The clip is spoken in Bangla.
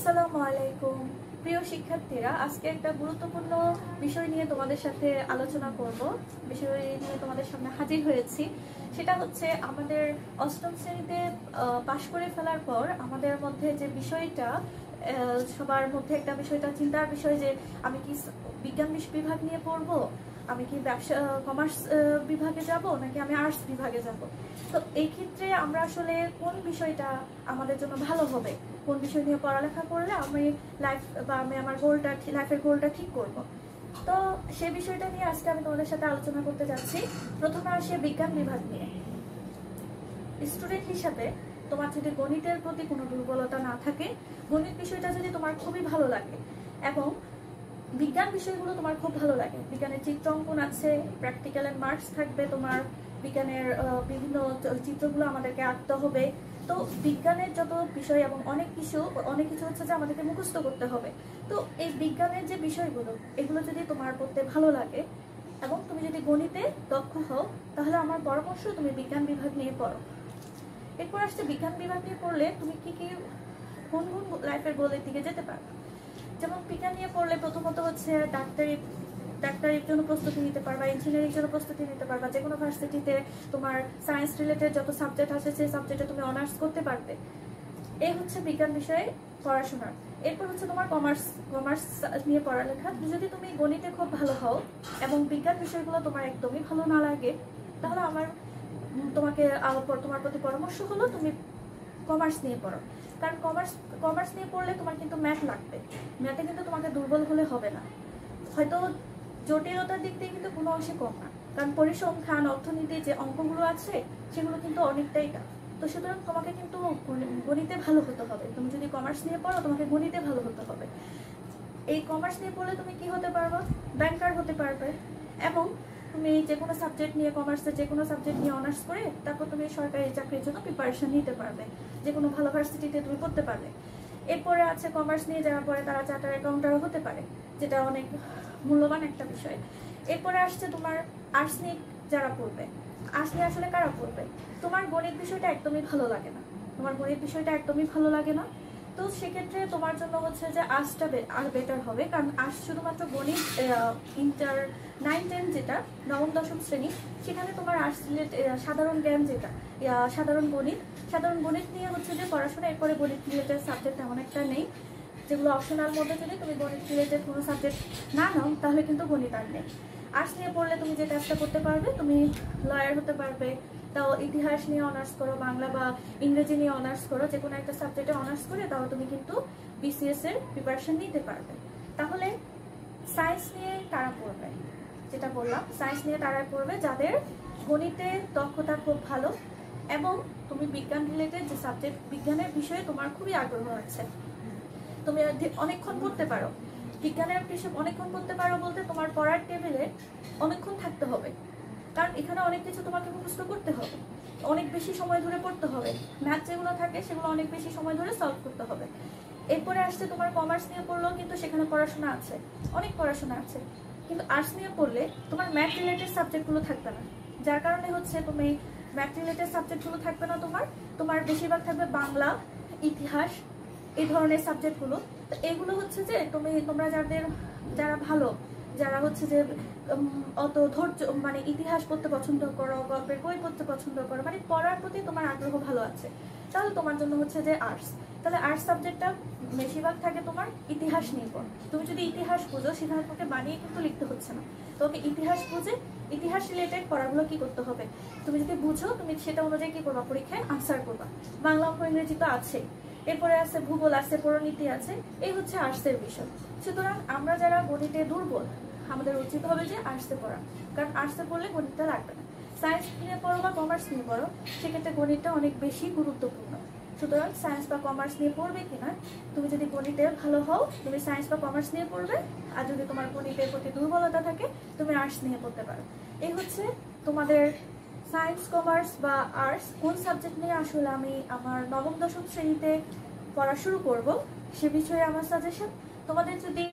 আসসালামু আলাইকুম প্রিয় শিক্ষার্থীরা, আজকে একটা গুরুত্বপূর্ণ বিষয় নিয়ে তোমাদের সাথে আলোচনা করব। বিষয় নিয়ে তোমাদের সামনে হাজির হয়েছি। সেটা হচ্ছে আমাদের অষ্টম শ্রেণীতে পাশ করে ফেলার পর আমাদের মধ্যে যে বিষয়টা, সবার মধ্যে একটা বিষয়টা চিন্তার বিষয় যে আমি কি বিজ্ঞান বিভাগ নিয়ে পড়বো, আমি কি ব্যবসা কমার্স বিভাগে যাব নাকি আমি আর্টস বিভাগে যাব। তো এই ক্ষেত্রে আমরা আসলে কোন বিষয়টা আমাদের জন্য ভালো হবে, কোন বিষয় নিয়ে পড়ালেখা করলে আমি আমি আমার লাইফের গোলটা ঠিক করব। তো সেই বিষয়টা নিয়ে আজকে আমি তোমাদের সাথে আলোচনা করতে যাচ্ছি। প্রথমে আসি বিজ্ঞান বিভাগ নিয়ে। স্টুডেন্ট হিসাবে তোমার যদি গণিতের প্রতি কোনো দুর্বলতা না থাকে, গণিত বিষয়টা যদি তোমার খুবই ভালো লাগে এবং বিজ্ঞান বিষয়গুলো তোমার খুব ভালো লাগে, বিজ্ঞানের চিত্র অঙ্কন আছে, প্র্যাকটিক্যাল এন্ড মার্কস থাকবে, তোমার বিজ্ঞানের বিভিন্ন চিত্রগুলো আমাদেরকে আঁকতে হবে। তো বিজ্ঞানের যত বিষয় এবং অনেক কিছু হচ্ছে যে আমাদেরকে মুখস্থ করতে হবে। তো এই বিজ্ঞানের যে বিষয়গুলো, এগুলো যদি তোমার পড়তে ভালো লাগে এবং তুমি যদি গণিতে দক্ষ হও, তাহলে আমার পরামর্শ তুমি বিজ্ঞান বিভাগ নিয়ে পড়ো। এরপর আসছে বিজ্ঞান বিভাগ নিয়ে পড়লে তুমি কোন লাইফের গোলের দিকে যেতে পারবে। যেমন বিজ্ঞান নিয়ে পড়লে প্রথমত হচ্ছে ডাক্তারির জন্য প্রস্তুতি নিতে পারবা, ইঞ্জিনিয়ারিং জন্য প্রস্তুতি নিতে পারবা, যে কোনো ভার্সিটিতে তোমার সায়েন্স রিলেটেড যত সাবজেক্ট আছে সেই সাবজেক্টে তুমি অনার্স করতে পারবে। এই হচ্ছে বিজ্ঞান বিষয়ে পড়াশোনা। এরপর হচ্ছে তোমার কমার্স নিয়ে পড়ালেখা। যদি তুমি গণিতে খুব ভালো হও এবং বিজ্ঞান বিষয়গুলো তোমার একদমই ভালো না লাগে, তাহলে তোমার প্রতি পরামর্শ হলো তুমি কমার্স নিয়ে পড়ো। কারণ কমার্স নিয়ে পড়লে তোমার কিন্তু ম্যাথ লাগবে। ম্যাথে কিন্তু তোমাকে দুর্বল হলে হবে না, হয়তো জটিলতার দিক থেকে কিন্তু কোনো অংশে কম না, কারণ পরিসংখ্যান অর্থনীতি যে অঙ্কগুলো আছে সেগুলো কিন্তু অনেকটাই টাফ। তো সুতরাং তোমাকে কিন্তু গণিতে ভালো হতে হবে। তুমি যদি কমার্স নিয়ে পড়ো, তোমাকে গণিতে ভালো হতে হবে। এই কমার্স নিয়ে পড়লে তুমি কি হতে পারবে? ব্যাংকার হতে পারবে। এবং তুমি যে কোনো সাবজেক্ট নিয়ে, কমার্সের যে কোনো সাবজেক্ট নিয়ে অনার্স করে তারপর তুমি সরকারি চাকরির জন্য প্রিপারেশন নিতে পারবে, যে কোনো ভালো ভার্সিটিতে তুমি পড়তে পারবে। এরপরে আছে কমার্স নিয়ে যাওয়ার পরে তারা চার্টার অ্যাকাউন্টারও হতে পারে, যেটা অনেক মূল্যবান একটা বিষয়। এরপরে আসছে তোমার আর্টস নিয়ে যারা পড়বে। আর্টস নিয়ে আসলে কারা পড়বে? তোমার গণিত বিষয়টা একদমই ভালো লাগে না, তো সেক্ষেত্রে তোমার জন্য হচ্ছে যে আর্টসটা আর বেটার হবে। কারণ আর্টস শুধুমাত্র গণিত, ইন্টার 9-10 যেটা নবম দশম শ্রেণী, সেখানে তোমার আর্টস সাধারণ জ্ঞান যেটা সাধারণ গণিত নিয়ে হচ্ছে যে পড়াশোনা। এরপরে গণিত রিলেটেড সাবজেক্ট তেমন একটা নেই, যেগুলো অপশনাল মধ্যে যদি তুমি গণিত রিলেটেড কোনো সাবজেক্ট না নাও তাহলে কিন্তু গণিত আর নেই। আর্টস নিয়ে পড়লে তুমি যে কাজটা করতে পারবে, তুমি লয়ার হতে পারবে। তাও ইতিহাস নিয়ে অনার্স করো, বাংলা বা ইংরেজি নিয়ে অনার্স করো, যে কোনো একটা সাবজেক্টে অনার্স করে তাও তুমি কিন্তু বিসিএস এর প্রিপারেশন নিতে পারবে। তাহলে সায়েন্স নিয়ে কারা পড়বে? যেটা বললাম, সায়েন্স নিয়ে তারা পড়বে যাদের গণিতে দক্ষতা খুব ভালো এবং তুমি বিজ্ঞান রিলেটেড যে সাবজেক্ট, বিজ্ঞানের বিষয়ে তোমার খুবই আগ্রহ আছে, তুমি অনেকক্ষণ পড়তে পারো। বিজ্ঞানের বিষয় অনেকক্ষণ পড়তে পারো বলতে তোমার পড়ার টেবিলে অনেকক্ষণ থাকতে হবে, কারণ এখানে অনেক কিছু তোমাকে মুখস্থ করতে হবে, অনেক বেশি সময় ধরে পড়তে হবে। ম্যাথ যেগুলো থাকে সেগুলো অনেক বেশি সময় ধরে সলভ করতে হবে। এরপরে আসছে তোমার কমার্স নিয়ে পড়লেও কিন্তু সেখানে পড়াশোনা আছে, অনেক পড়াশোনা আছে। কিন্তু আর্টস নিয়ে পড়লে তোমার ম্যাথ রিলেটেড সাবজেক্টগুলো থাকবে না, যার কারণে হচ্ছে তুমি ম্যাথ রিলেটেড সাবজেক্টগুলো থাকবে না, তোমার বেশিরভাগ থাকবে বাংলা, ইতিহাস, এই ধরনের সাবজেক্টগুলো। তো এগুলো হচ্ছে যে যারা ভালো, যারা হচ্ছে যে অত ধৈর্য, মানে ইতিহাস পড়তে পছন্দ করো, গল্পের বই পড়তে পছন্দ করো, মানে পড়ার প্রতি তোমার আগ্রহ ভালো আছে, তাহলে তোমার জন্য হচ্ছে যে আর্টস। তাহলে আর্টস সাবজেক্টটা বেশিরভাগ থাকে তোমার ইতিহাস নিয়ে পড়। তুমি যদি ইতিহাস বুঝো, সেখানে তোমাকে বানিয়ে কিন্তু লিখতে হচ্ছে না, তোমাকে ইতিহাস বুঝে ইতিহাস রিলেটেড পড়াগুলো কি করতে হবে, তুমি যদি বুঝো তুমি সেটা অনুযায়ী কি করবা, পরীক্ষায় আনসার করবা। বাংলা, অঙ্ক, ইংরেজি তো আছে, এরপরে আছে ভূগোল আছে, পরিনীতি আছে, এই হচ্ছে আর্টসের বিষয়। সুতরাং আমরা যারা গণিতে দুর্বল, আমাদের উচিত হবে যে আর্টসে পড়া, কারণ আর্টসে পড়লে গণিতটা লাগবে না। সায়েন্স নিয়ে পড়ো বা কমার্স নিয়ে পড়ো, সেক্ষেত্রে গণিতটা অনেক বেশি গুরুত্বপূর্ণ। সুতরাং সায়েন্স বা কমার্স নিয়ে পড়বে কিনা, তুমি যদি গণিতে ভালো হও তুমি সায়েন্স বা কমার্স নিয়ে পড়বে, আর যদি তোমার গণিতের প্রতি দুর্বলতা থাকে তুমি আর্টস নিয়ে পড়তে পারো। এই হচ্ছে তোমাদের সায়েন্স, কমার্স বা আর্টস কোন সাবজেক্ট নিয়ে আসলে আমি আমার নবম দশম শ্রেণীতে পড়া শুরু করব সে বিষয়ে আমার সাজেশন। তোমাদের যদি